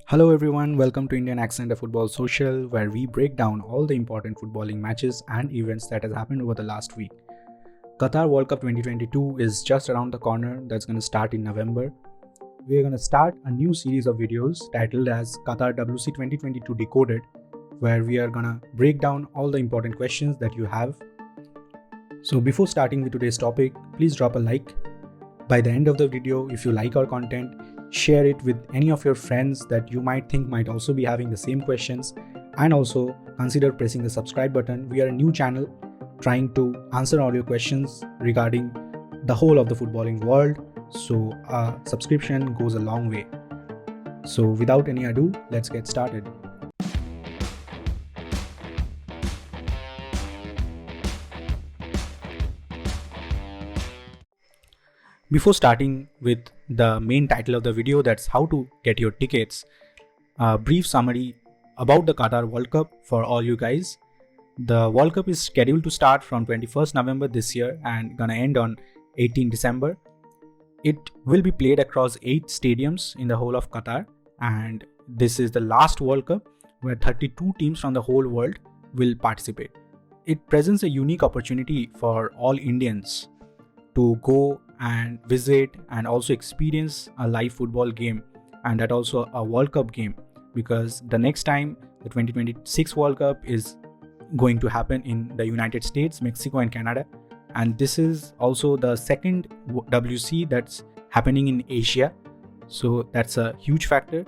Hello everyone, welcome to Indian Accent of Football Social, where we break down all the important footballing matches and events that has happened over the last week. Qatar World Cup 2022 is just around the corner. That's going to start in November. We are going to start a new series of videos titled as Qatar WC'22 Decoded, where we are going to break down all the important questions that you have. So before starting with today's topic, please drop a like. By the end of the video, if you like our content, share it with any of your friends that you might think might also be having the same questions, and also consider pressing the subscribe button. We are a new channel trying to answer all your questions regarding the whole of the footballing world, so a subscription goes a long way. So without any ado, let's get started. Before starting with the main title of the video, that's how to get your tickets, a brief summary about the Qatar World Cup for all you guys. The World Cup is scheduled to start from 21st November this year and gonna end on 18 December. It will be played across 8 stadiums in the whole of Qatar, and this is the last World Cup where 32 teams from the whole world will participate. It presents a unique opportunity for all Indians to go and visit and also experience a live football game, and that also a World Cup game, because the next time the 2026 World Cup is going to happen in the United States, Mexico and Canada, and this is also the second WC that's happening in Asia, so that's a huge factor.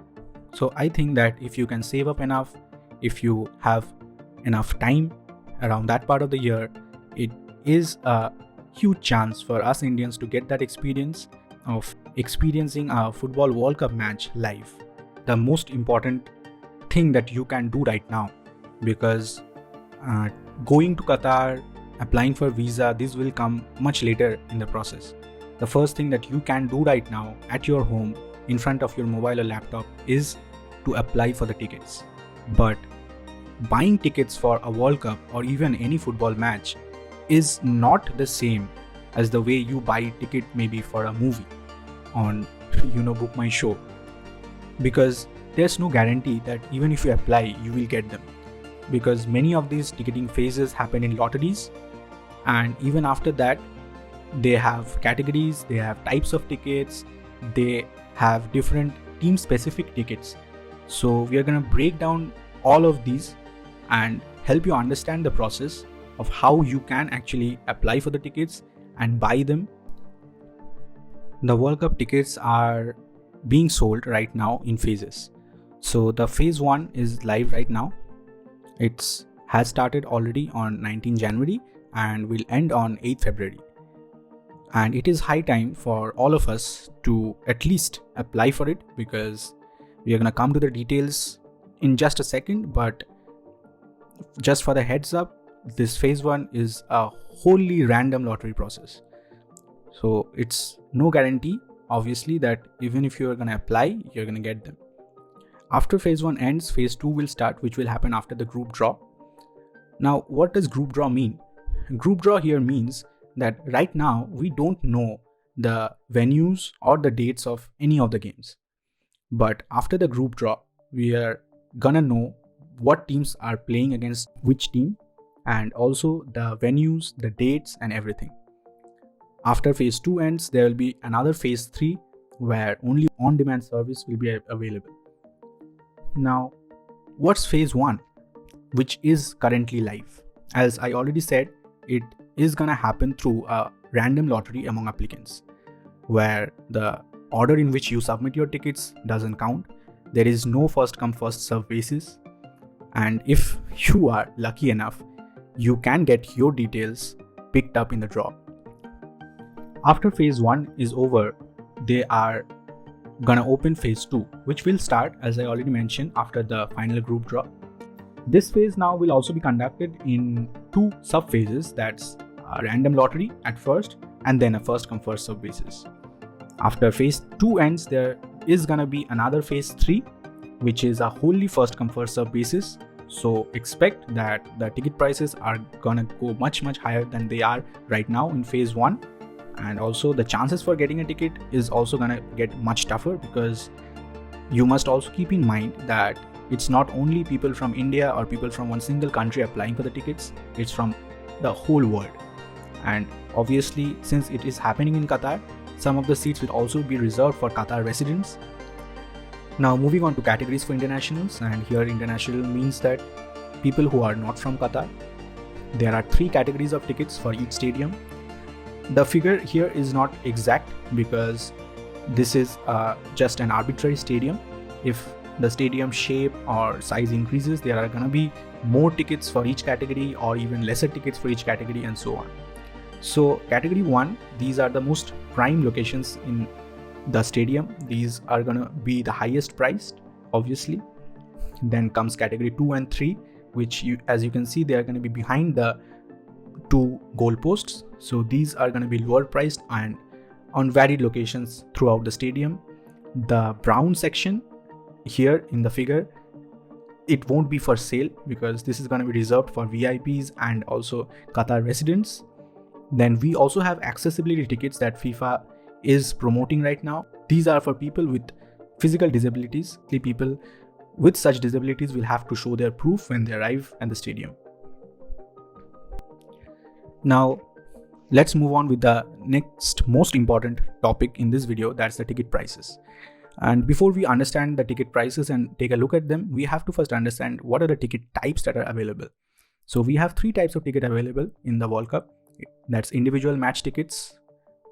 So I think that if you can save up enough, if you have enough time around that part of the year, it is a huge chance for us Indians to get that experience of experiencing a football World Cup match live. The most important thing that you can do right now, because going to Qatar, applying for visa, this will come much later in the process. The first thing that you can do right now at your home in front of your mobile or laptop is to apply for the tickets. But buying tickets for a World Cup or even any football match is not the same as the way you buy ticket maybe for a movie on Book My Show, because there's no guarantee that even if you apply you will get them, because many of these ticketing phases happen in lotteries, and even after that they have categories, they have types of tickets, they have different team specific tickets. So we are going to break down all of these and help you understand the process of how you can actually apply for the tickets and buy them. The World Cup tickets are being sold right now in phases. So the phase 1 is live right now. It has started already on 19 January and will end on 8 February. And it is high time for all of us to at least apply for it, because we are going to come to the details in just a second, but just for the heads up, this phase 1 is a wholly random lottery process. So it's no guarantee, obviously, that even if you're going to apply, you're going to get them. After phase 1 ends, phase 2 will start, which will happen after the group draw. Now, what does group draw mean? Group draw here means that right now we don't know the venues or the dates of any of the games. But after the group draw, we are gonna know what teams are playing against which team, and also the venues, the dates and everything. After phase 2 ends, there will be another phase 3 where only on-demand service will be available. Now, what's phase 1, which is currently live? As I already said, it is gonna happen through a random lottery among applicants, where the order in which you submit your tickets doesn't count. There is no first come first serve basis, and if you are lucky enough, you can get your details picked up in the draw. After phase 1 is over, they are gonna open phase 2, which will start, as I already mentioned, after the final group draw. This phase now will also be conducted in 2 sub phases, that's a random lottery at first and then a first come first serve basis. After phase 2 ends, there is gonna be another phase 3, which is a wholly first come first serve basis. So expect that the ticket prices are gonna go much higher than they are right now in phase 1, and also the chances for getting a ticket is also gonna get much tougher, because You must also keep in mind that it's not only people from India or people from one single country applying for the tickets, it's from the whole world. And obviously, since it is happening in Qatar, some of the seats will also be reserved for Qatar residents. Now moving on to categories for internationals, and here international means that people who are not from Qatar. There are 3 categories of tickets for each stadium. The figure here is not exact because this is just an arbitrary stadium. If the stadium shape or size increases, there are going to be more tickets for each category or even lesser tickets for each category and so on. So category 1, these are the most prime locations in the stadium. These are going to be the highest priced, obviously. Then comes category 2 and 3, which as you can see, they are going to be behind the 2 goalposts. So these are going to be lower priced and on varied locations throughout the stadium. The brown section here in the figure, it won't be for sale because this is going to be reserved for VIPs and also Qatar residents. Then we also have accessibility tickets that FIFA is promoting right now. These are for people with physical disabilities. The people with such disabilities will have to show their proof when they arrive at the stadium. Now let's move on with the next most important topic in this video, that's the ticket prices. And before we understand the ticket prices and take a look at them, we have to first understand what are the ticket types that are available. So we have 3 types of ticket available in the World Cup. That's individual match tickets.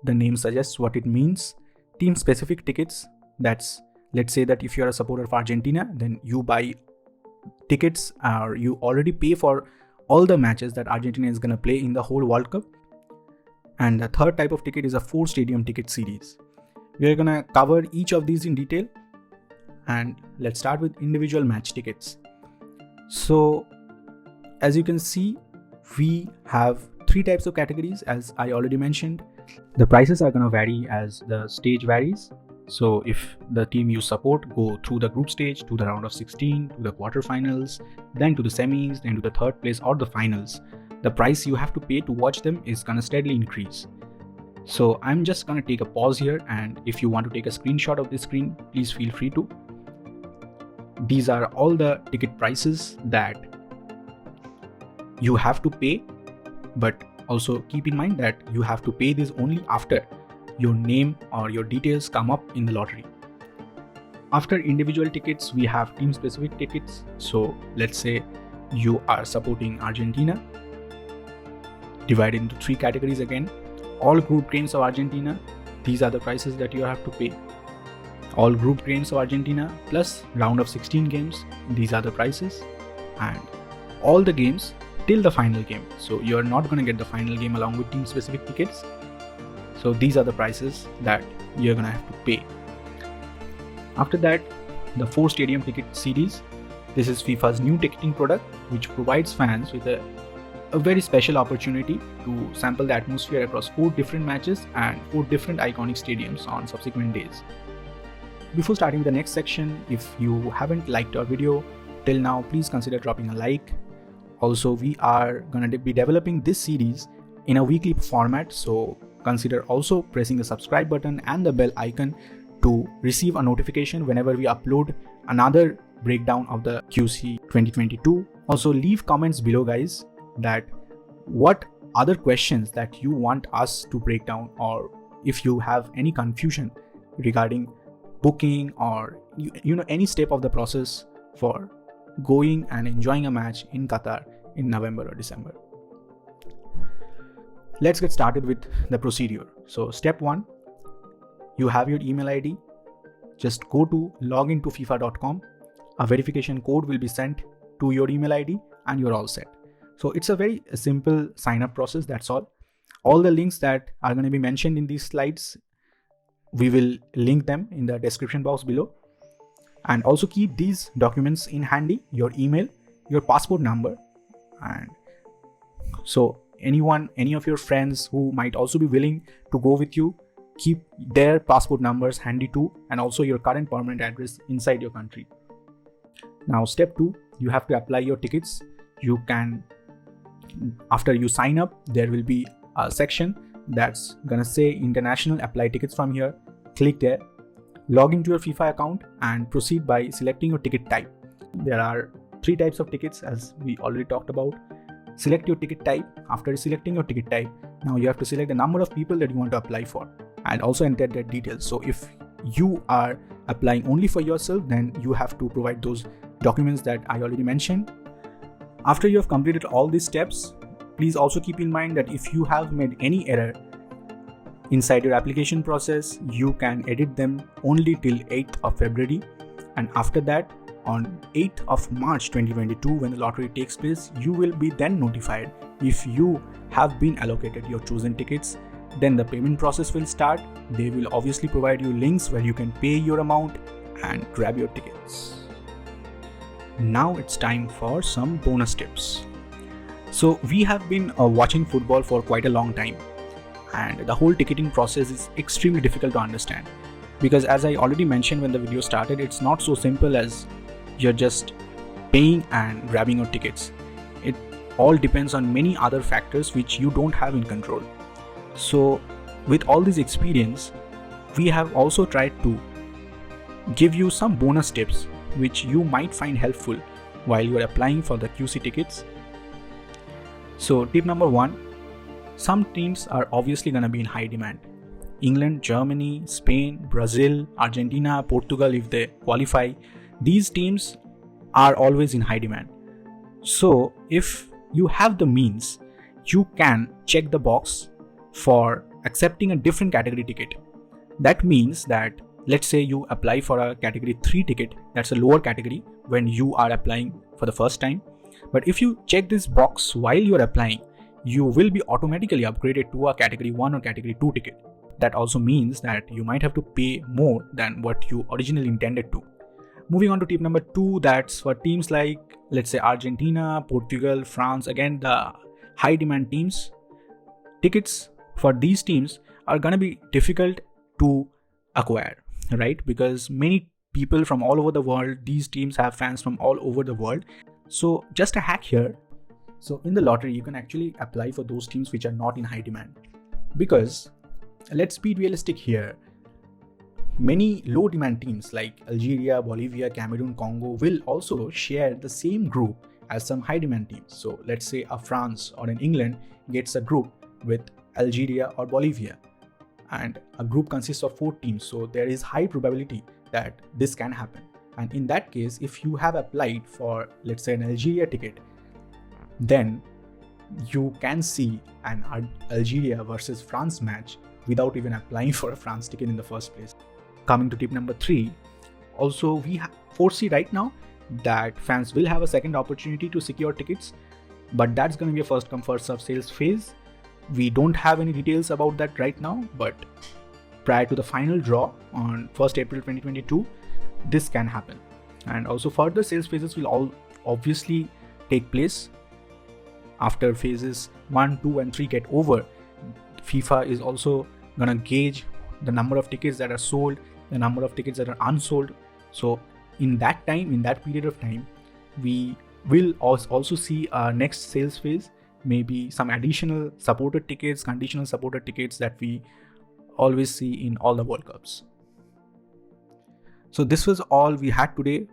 The name suggests what it means. Team specific tickets. That's, let's say that if you're a supporter of Argentina, then you buy tickets or you already pay for all the matches that Argentina is going to play in the whole World Cup. And the third type of ticket is a 4 stadium ticket series. We are going to cover each of these in detail. And let's start with individual match tickets. So as you can see, we have 3 types of categories, as I already mentioned. The prices are going to vary as the stage varies. So if the team you support go through the group stage to the round of 16, to the quarterfinals, then to the semis, then to the third place or the finals, the price you have to pay to watch them is going to steadily increase. So I'm just going to take a pause here, and if you want to take a screenshot of this screen, please feel free to. These are all the ticket prices that you have to pay, but also keep in mind that you have to pay this only after your name or your details come up in the lottery. After individual tickets, we have team specific tickets. So let's say you are supporting Argentina, divided into 3 categories again. All group games of Argentina, these are the prices that you have to pay. All group games of Argentina plus round of 16 games, these are the prices. And all the games till the final game. So you're not going to get the final game along with team specific tickets. So these are the prices that you're going to have to pay. After that, the 4 stadium ticket series. This is FIFA's new ticketing product, which provides fans with a very special opportunity to sample the atmosphere across 4 different matches and 4 different iconic stadiums on subsequent days. Before starting the next section, if you haven't liked our video till now, please consider dropping a like. Also, we are going to be developing this series in a weekly format, so consider also pressing the subscribe button and the bell icon to receive a notification whenever we upload another breakdown of the WC' 2022. Also, leave comments below, guys, that what other questions that you want us to break down, or if you have any confusion regarding booking or any step of the process for going and enjoying a match in Qatar in November or December. Let's get started with the procedure. So step 1, you have your email ID. Just go to login to FIFA.com. A verification code will be sent to your email ID and you're all set. So it's a very simple sign up process, that's all. All the links that are going to be mentioned in these slides, we will link them in the description box below. And also keep these documents in handy, your email, your passport number. And so any of your friends who might also be willing to go with you, keep their passport numbers handy too, and also your current permanent address inside your country. Now step 2, you have to apply your tickets. You can, after you sign up, there will be a section that's gonna say international, apply tickets from here. Click there. Log into your FIFA account and proceed by selecting your ticket type. There are 3 types of tickets as we already talked about. Select your ticket type. After selecting your ticket type, now you have to select the number of people that you want to apply for and also enter their details. So if you are applying only for yourself, then you have to provide those documents that I already mentioned. After you have completed all these steps, please also keep in mind that if you have made any error inside your application process, you can edit them only till 8th of February, and after that on 8th of March 2022, when the lottery takes place, you will be then notified if you have been allocated your chosen tickets. Then the payment process will start. They will obviously provide you links where you can pay your amount and grab your tickets. Now it's time for some bonus tips. So we have been watching football for quite a long time, and the whole ticketing process is extremely difficult to understand, because as I already mentioned when the video started, it's not so simple as you're just paying and grabbing your tickets. It all depends on many other factors which you don't have in control. So with all this experience, we have also tried to give you some bonus tips which you might find helpful while you are applying for the QC tickets. So tip number 1, some teams are obviously going to be in high demand. England, Germany, Spain, Brazil, Argentina, Portugal, if they qualify, these teams are always in high demand. So if you have the means, you can check the box for accepting a different category ticket. That means that let's say you apply for a category 3 ticket, that's a lower category when you are applying for the first time. But if you check this box while you are applying, you will be automatically upgraded to a category 1 or category 2 ticket. That also means that you might have to pay more than what you originally intended to. Moving on to tip number 2, that's for teams like, let's say, Argentina, Portugal, France, again the high demand teams. Tickets for these teams are gonna be difficult to acquire, right? Because many people from all over the world, these teams have fans from all over the world. So just a hack here. So in the lottery, you can actually apply for those teams which are not in high demand, because let's be realistic here. Many low demand teams like Algeria, Bolivia, Cameroon, Congo will also share the same group as some high demand teams. So let's say a France or an England gets a group with Algeria or Bolivia, and a group consists of 4 teams. So there is high probability that this can happen. And in that case, if you have applied for, let's say, an Algeria ticket, then you can see an Algeria versus France match without even applying for a France ticket in the first place. Coming to tip number 3, also we foresee right now that fans will have a second opportunity to secure tickets, but that's going to be a first come first serve sales phase. We don't have any details about that right now, but prior to the final draw on 1st April 2022, this can happen. And also further sales phases will all obviously take place after phases 1, 2 and 3 get over. FIFA is also gonna gauge the number of tickets that are sold, the number of tickets that are unsold. So in that time, in that period of time, we will also see our next sales phase, maybe some additional supported tickets, conditional supported tickets that we always see in all the World Cups. So this was all we had today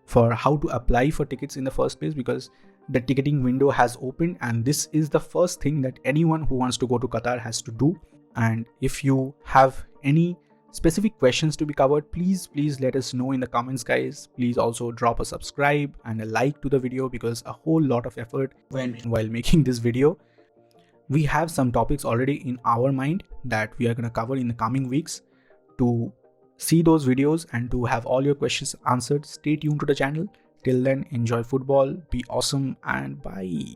for how to apply for tickets in the first place, because the ticketing window has opened and this is the first thing that anyone who wants to go to Qatar has to do. And if you have any specific questions to be covered, please let us know in the comments, guys. Please also drop a subscribe and a like to the video, because a whole lot of effort went while making this video. We have some topics already in our mind that we are going to cover in the coming weeks. To see those videos and to have all your questions answered, stay tuned to the channel. Till then, enjoy football, be awesome, and bye.